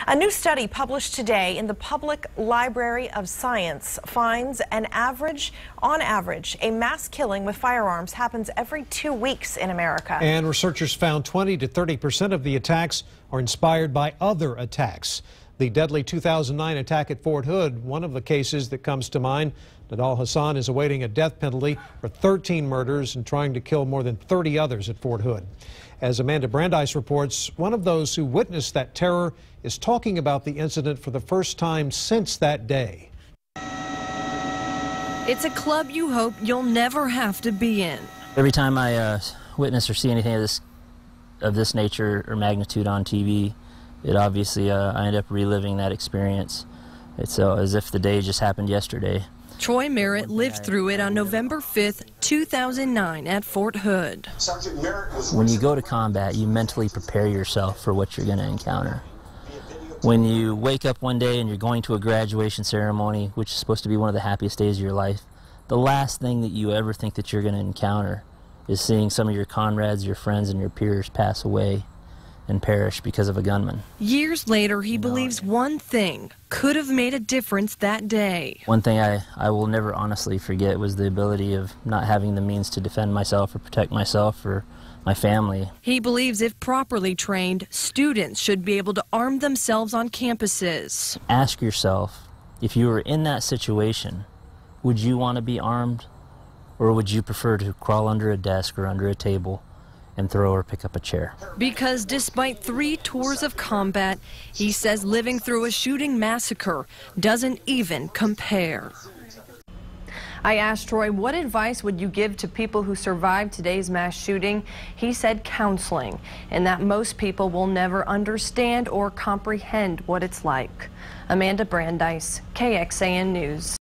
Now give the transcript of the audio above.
A new study published today in the Public Library of Science finds on average, a mass killing with firearms happens every 2 weeks in America. And researchers found 20 to 30% of the attacks are inspired by other attacks. The deadly 2009 attack at Fort Hood, one of the cases that comes to mind. Nadal Hassan is awaiting a death penalty for 13 murders and trying to kill more than 30 others at Fort Hood. As Amanda Brandeis reports, one of those who witnessed that terror is talking about the incident for the first time since that day. It's a club you hope you'll never have to be in. Every time I witness or see anything of this nature or magnitude on TV, it obviously, I end up reliving that experience. It's as if the day just happened yesterday. Troy Merritt lived through it on November 5th, 2009 at Fort Hood. When you go to combat, you mentally prepare yourself for what you're going to encounter. When you wake up one day and you're going to a graduation ceremony, which is supposed to be one of the happiest days of your life, the last thing that you ever think that you're going to encounter is seeing some of your comrades, your friends, and your peers pass away and perish because of a gunman. Years later, he believes one thing could have made a difference that day. One thing I will never honestly forget was the ability of not having the means to defend myself or protect myself or my family. He believes if properly trained, students should be able to arm themselves on campuses. Ask yourself, if you were in that situation, would you want to be armed, or would you prefer to crawl under a desk or under a table and throw or pick up a chair? Because despite 3 tours of combat, he says living through a shooting massacre doesn't even compare. I asked Troy, what advice would you give to people who survived today's mass shooting? He said counseling, and that most people will never understand or comprehend what it's like. Amanda Brandeis, KXAN News.